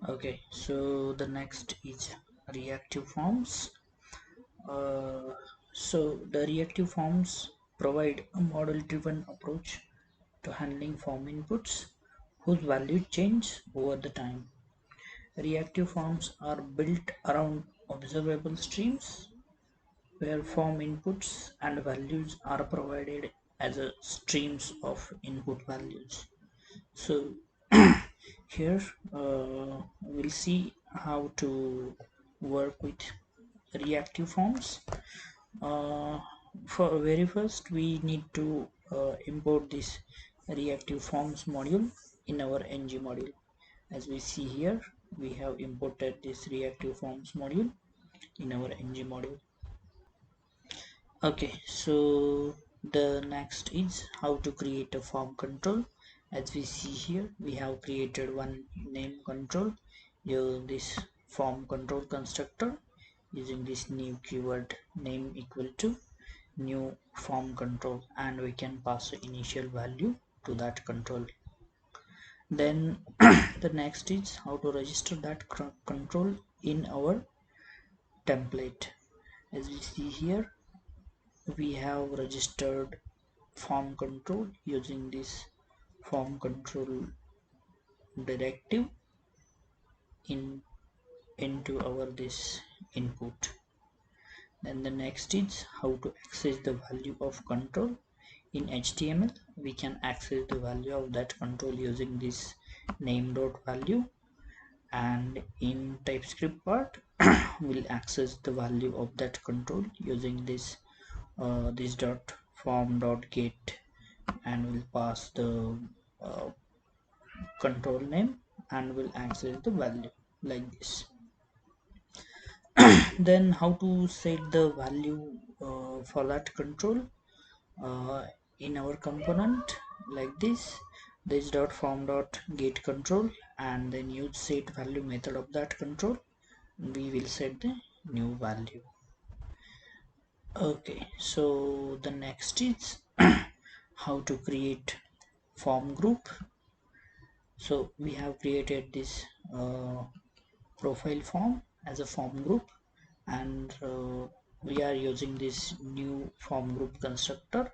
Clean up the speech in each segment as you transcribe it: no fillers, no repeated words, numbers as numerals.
Okay, so the next is reactive forms. Uh, so the reactive forms provide a model-driven approach to handling form inputs whose value change over the time. Reactive forms are built around observable streams where form inputs and values are provided as a streams of input values. So here we'll see how to work with reactive forms. uh, for very first we need to import this reactive forms module in our ng module. As we see here, we have imported this reactive forms module in our ng module. Okay, so the next is how to create a form control. As we see here, we have created one name control using this form control constructor using this new keyword name equal to new form control, and we can pass an initial value to that control. Then the next is how to register that control in our template. As we see here, we have registered form control using this form control directive in into our this input. Then the next is how to access the value of control. In HTML we can access the value of that control using this name.value, and in TypeScript part we'll access the value of that control using this dot form dot get, and we'll pass the uh, control name and will access the value like this. Then how to set the value for that control uh, in our component like this dot form dot get control, and then use set value method of that control. We will set the new value. Okay, so the next is how to create form group. So we have created this profile form as a form group, and we are using this new form group constructor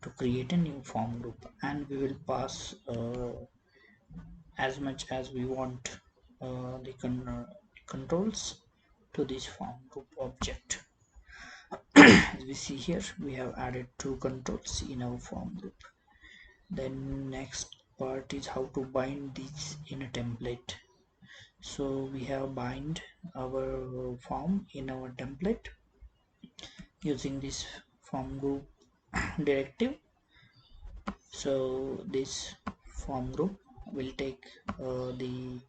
to create a new form group, and we will pass as much as we want controls to this form group object. As we see here, we have added two controls in our form group. Then next part is how to bind these in a template. So we have bind our form in our template using this form group directive. So this form group will take the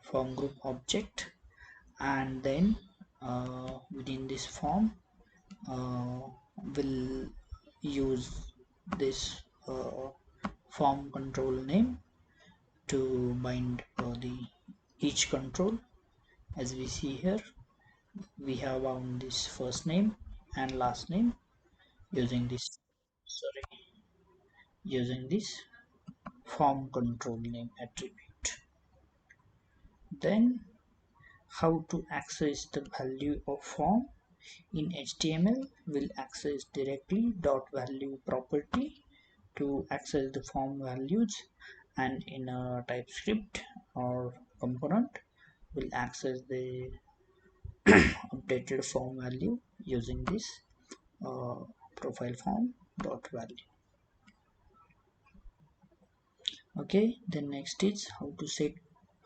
form group object, and then within this form uh, will use this form control name to bind the each control. As we see here, we have bound this first name and last name using this form control name attribute. Then how to access the value of form. In HTML we'll access directly dot value property to access the form values, and in a TypeScript or component we'll access the updated form value using this uh, profile form dot value. Okay, then next is how to set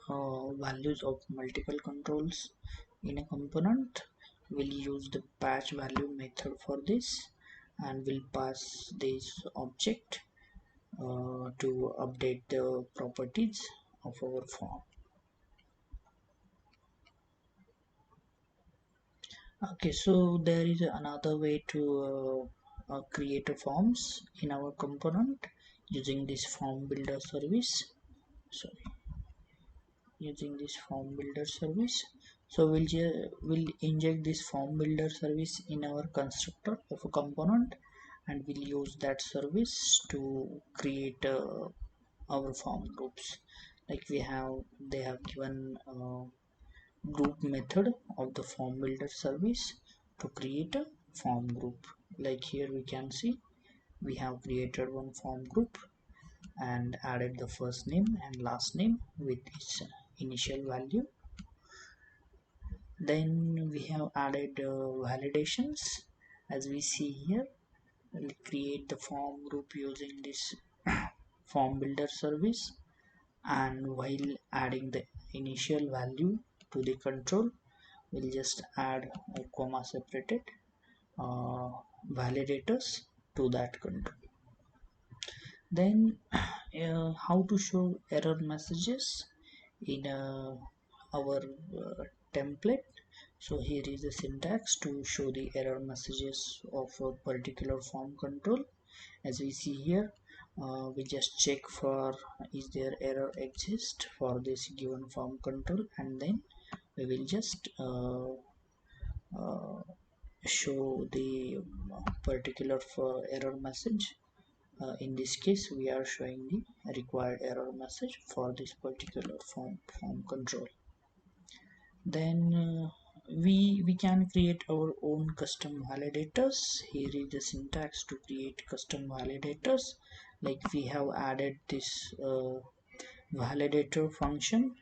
values of multiple controls in a component. We'll use the patch value method for this, and we'll pass this object to update the properties of our form. Okay, so there is another way to create a forms in our component using this form builder service. Sorry, using this form builder service. So we'll inject this form builder service in our constructor of a component, and we'll use that service to create our form groups. Like they have given group method of the form builder service to create a form group. Like here we can see we have created one form group and added the first name and last name with its initial value. Then we have added validations. As we see here, we'll create the form group using this form builder service, and while adding the initial value to the control, we'll just add a comma separated uh, validators to that control. Then how to show error messages in our template. So here is the syntax to show the error messages of a particular form control. As we see here, we just check for is there error exist for this given form control, and then we will just uh, show the particular error message. In this case, we are showing the required error message for this particular form control. Then we can create our own custom validators. Here is the syntax to create custom validators. Like we have added this validator function,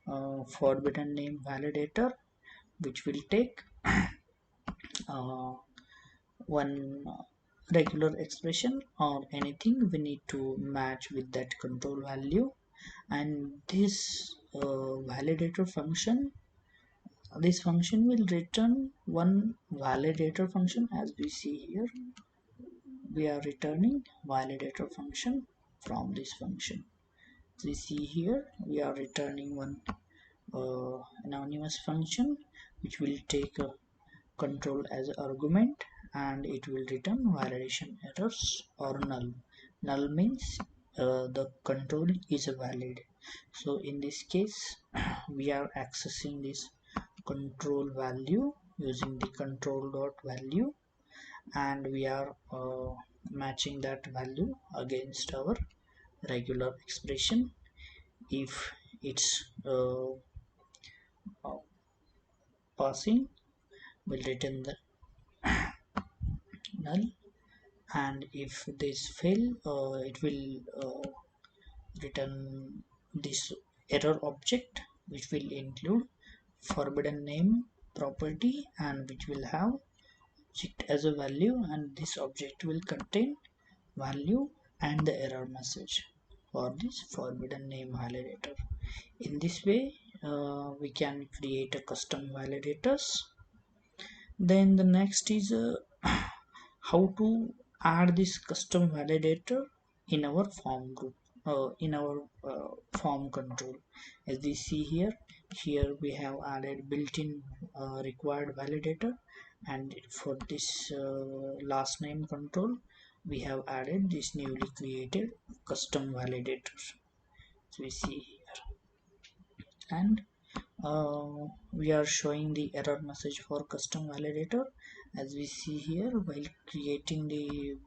forbidden name validator, which will take uh, one regular expression or anything we need to match with that control value. And this function will return one validator function. As we see here, we are returning validator function from this function. As we see here, we are returning one anonymous function which will take a control as argument, and it will return validation errors or null. Null means the control is valid. So in this case, we are accessing this control value using the control dot value, and we are matching that value against our regular expression. If it's uh, passing, we'll return the null, and if this fail, it will return this error object, which will include forbidden name property and which will have object as a value, and this object will contain value and the error message for this forbidden name validator. In this way, we can create a custom validators. Then the next is how to add this custom validator in our form group, in our form control. As we see here we have added built-in required validator, and for this last name control we have added this newly created custom validator. So we see here, and we are showing the error message for custom validator. As we see here, while creating the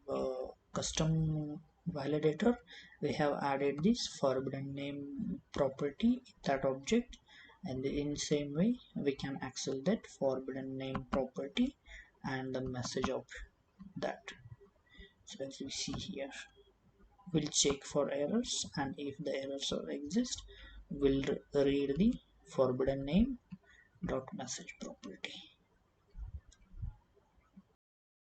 custom validator, we have added this forbidden name property in that object, and in the same way we can access that forbidden name property and the message of that. So as we see here, we'll check for errors, and if the errors exist, we'll read the forbidden name dot message property.